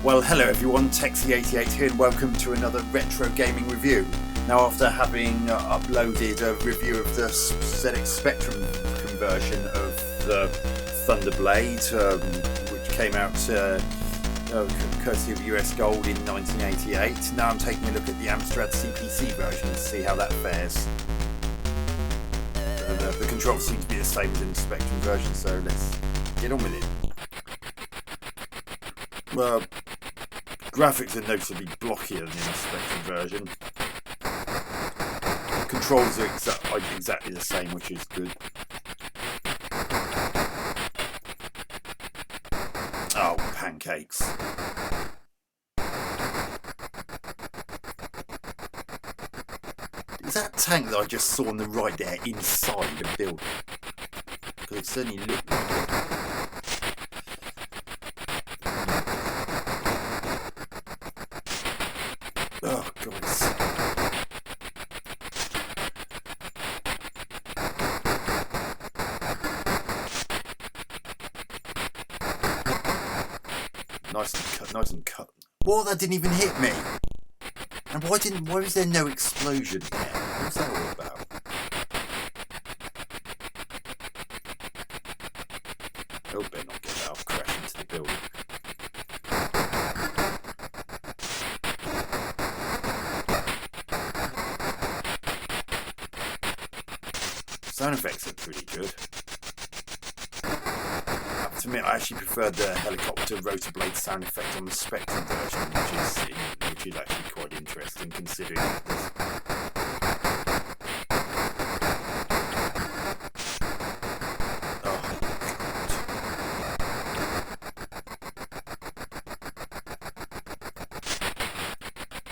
Well, hello everyone, Texie88 here and welcome to another retro gaming review. Now, after having uploaded a review of the ZX Spectrum conversion of the Thunderblade, which came out courtesy of US Gold in 1988, now I'm taking a look at the Amstrad CPC version to see how that fares. The controls seem to be the same as in the Spectrum version, so let's get on with it. Well, graphics are noticeably blockier than in the Spectrum version. Controls are exactly the same, which is good. Oh, pancakes. Is that tank that I just saw on the right there inside the building? Because it certainly looked like it. Oh, God. Nice and cut. Well, that didn't even hit me. And why was there no explosion there? What's that all about? I hope better not get out, crash into the building. Sound effects are pretty good. To me, I actually preferred the helicopter rotor blade sound effect on the Spectrum version, which is actually quite interesting considering this. Oh,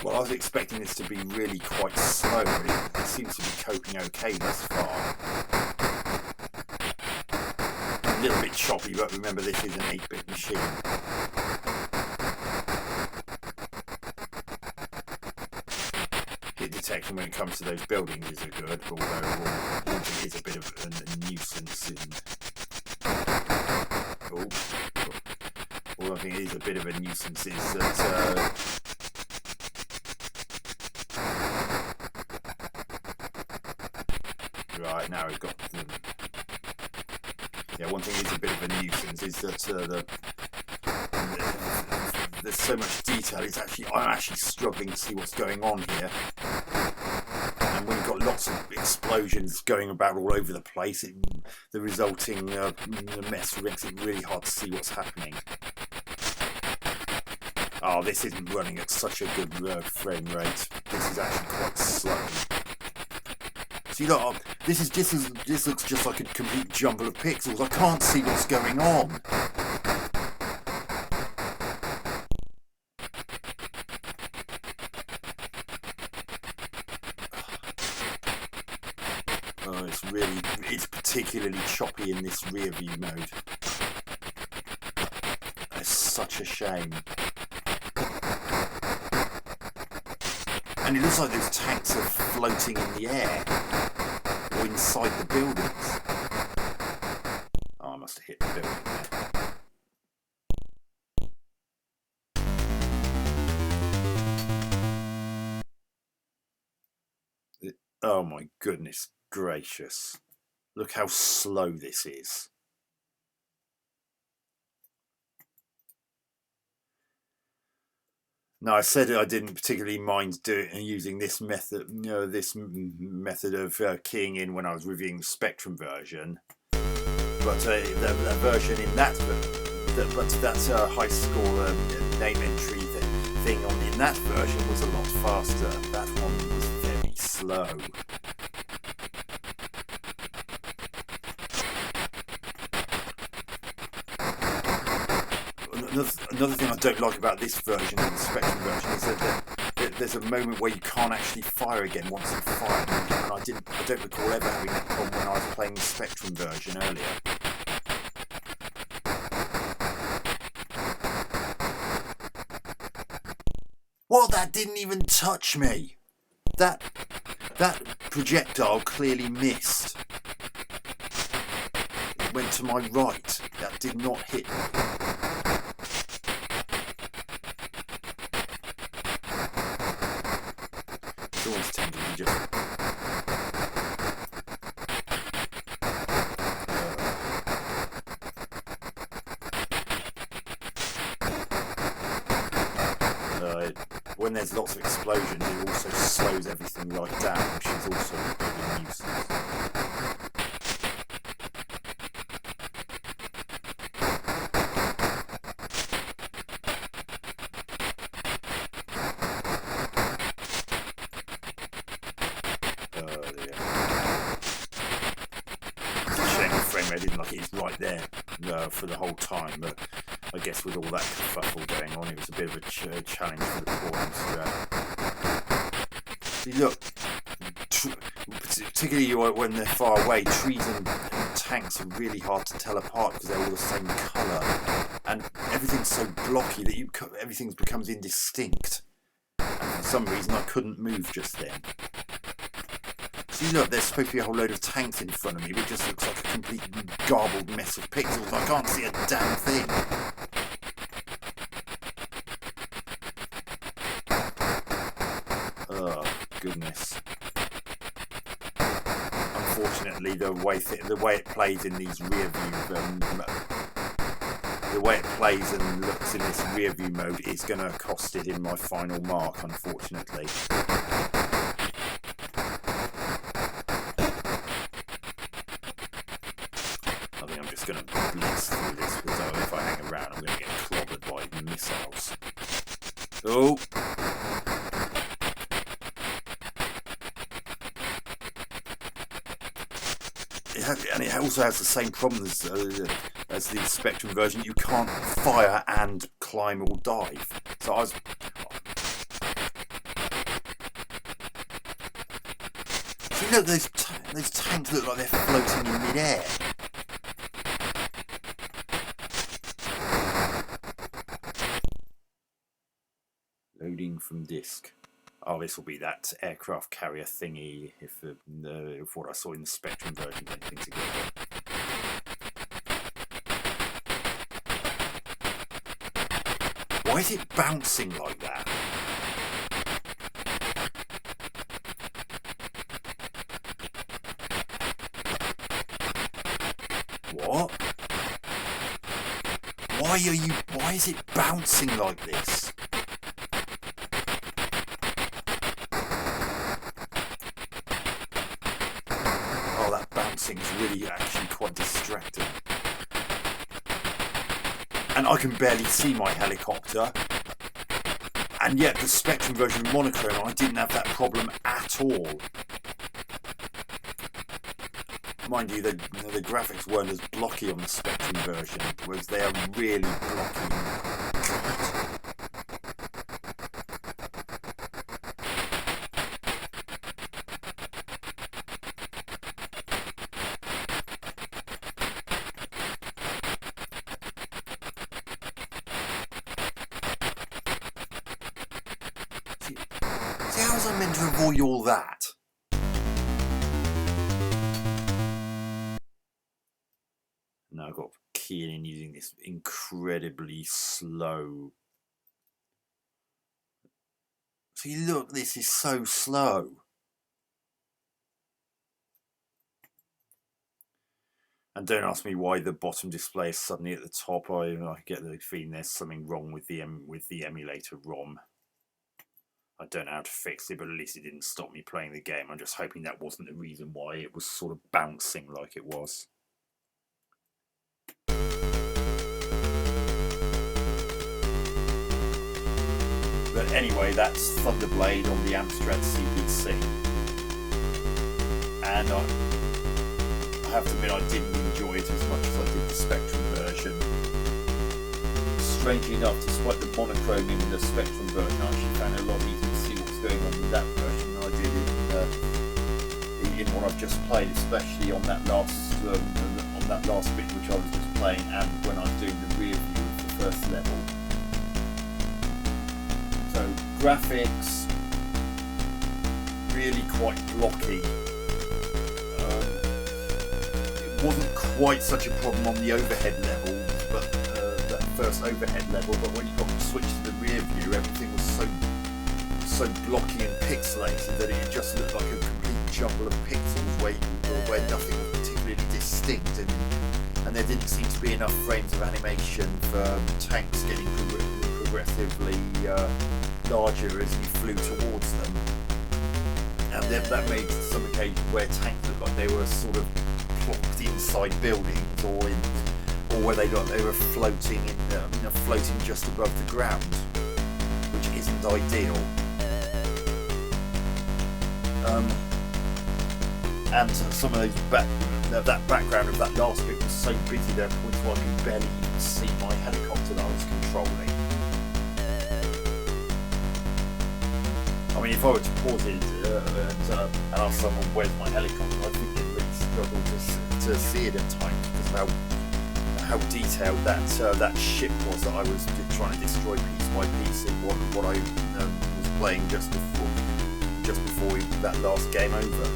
well, I was expecting this to be really quite slow, but it seems to be coping okay thus far. A little bit choppy, but remember this is an 8-bit machine. Hit detection when it comes to those buildings is good, although it is a bit of a nuisance in... All I think is a bit of a nuisance is that... Right, now we've got them. Yeah, one thing is a bit of a nuisance is that there's so much detail. I'm actually struggling to see what's going on here. And when you've got lots of explosions going about all over the place, the resulting mess makes it really hard to see what's happening. Oh, this isn't running at such a good frame rate. This is actually quite slow. See, look, this looks just like a complete jumble of pixels. I can't see what's going on. Oh, it's particularly choppy in this rear view mode. It's such a shame. And it looks like those tanks are floating in the air. Or inside the buildings. Oh, I must have hit the building there. Oh my goodness gracious. Look how slow this is. Now, I said I didn't particularly mind using this method, method of keying in when I was reviewing the Spectrum version, but the version in that high score name entry thing in that version was a lot faster. That one was very slow. Another thing I don't like about this version of the Spectrum version is that there's a moment where you can't actually fire again once you've fired, and I don't recall ever having that problem when I was playing the Spectrum version earlier. Well, that didn't even touch me. That projectile clearly missed. It went to my right. That did not hit me. Someone's tempted to just... when there's lots of explosions, it also slows everything right down, which is also a bit of a nuisance. It's a shame the frame rate isn't like it is right there for the whole time, but I guess with all that kerfuffle going on, it was a bit of a challenge for the core Amstrad. See, look, particularly when they're far away, trees and tanks are really hard to tell apart because they're all the same colour, and everything's so blocky that everything becomes indistinct. And for some reason, I couldn't move just then. See, look, there's supposed to be a whole load of tanks in front of me, but it just looks like a complete garbled mess of pixels. I can't see a damn thing. Oh, goodness. Unfortunately, the way it plays in these rear view, the way it plays and looks in this rear view mode is going to cost it in my final mark, unfortunately. Going to blitz through this because if I hang around I'm going to get clobbered by missiles. Oh! And it also has the same problem as the Spectrum version. You can't fire and climb or dive. So I was... See, look, those tanks look like they're floating in mid-air. Loading from disk. Oh, this will be that aircraft carrier thingy if what I saw in the Spectrum version went together. Why is it bouncing like that? What? Why is it bouncing like this? Is really actually quite distracting, and I can barely see my helicopter, and yet the Spectrum version monochrome I didn't have that problem at all. Mind you, the graphics weren't as blocky on the Spectrum version, whereas they are really blocky. See, how was I meant to avoid all that? Now I've got keying in using this incredibly slow. See, look, this is so slow. And don't ask me why the bottom display is suddenly at the top. I get the feeling there's something wrong with the emulator ROM. I don't know how to fix it, but at least it didn't stop me playing the game. I'm just hoping that wasn't the reason why it was sort of bouncing like it was. But anyway, that's Thunderblade on the Amstrad CPC. And I have to admit I didn't enjoy it as much as I did the Spectrum version. Strangely enough, despite the monochrome in the Spectrum version, I actually found it a lot easier to see what's going on with that version than I did in what I've just played, especially on that last bit which I was just playing, and when I was doing the rear view of the first level. So graphics really quite blocky. It wasn't quite such a problem on the overhead level, but first overhead level, but when you got switched to the rear view, everything was so so blocky and pixelated that it just looked like a complete jumble of pixels where nothing was particularly distinct, and there didn't seem to be enough frames of animation for tanks getting progressively larger as you flew towards them. And then that made some occasions where tanks looked like they were sort of plonked inside buildings, or where they were floating floating just above the ground, which isn't ideal. And some of those that background of that last bit was so busy there at points where I could barely even see my helicopter that I was controlling. I mean, if I were to pause it and ask someone where's my helicopter, I think they'd really struggle to see it at times because of how detailed that ship was that I was trying to destroy piece by piece in what I was playing just before that last game over.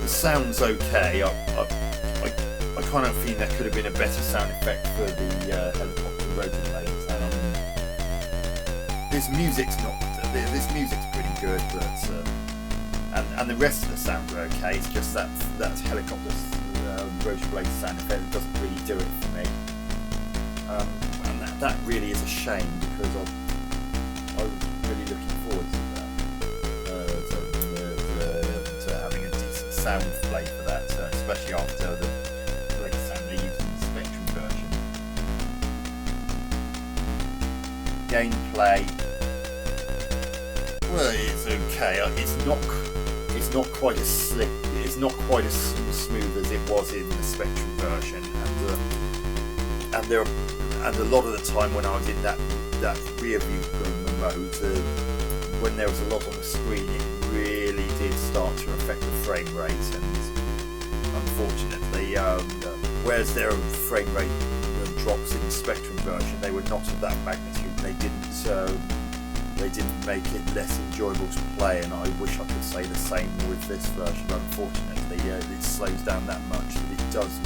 The sound's okay. I kind of think there could have been a better sound effect for the helicopter rotor blades. This music's pretty good, but and the rest of the sounds are okay. It's just that helicopter rotor blade sound effect doesn't really do it for me, and that really is a shame because I was really looking forward to having a decent sound play for that, especially after the blade sound they used in the Spectrum version. Gameplay, well, it's okay. It's not quite as slick. It's not quite as smooth as it was in the Spectrum version, and a lot of the time when I was in that rear view mode, when there was a lot on the screen, it really did start to affect the frame rate, and unfortunately, whereas there are frame rate drops in the Spectrum version, they were not of that magnitude. They didn't make it less enjoyable to play, and I wish I could say the same with this version. Unfortunately, it slows down that much that it does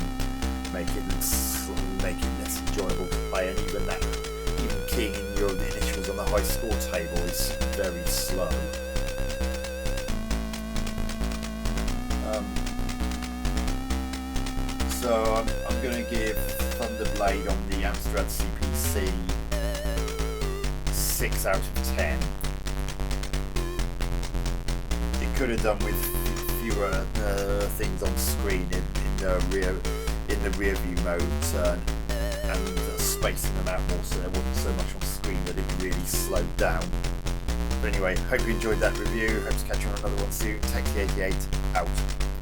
make it less enjoyable to play, and even keying in your initials on the high score table is very slow. So I'm going to give Thunderblade on the Amstrad CPC 6 out of 10. It could have done with fewer things on screen in the rear view mode, and spacing them out more so there wasn't so much on screen that it really slowed down. But anyway, hope you enjoyed that review. Hope to catch you on another one soon. Taxi88 out.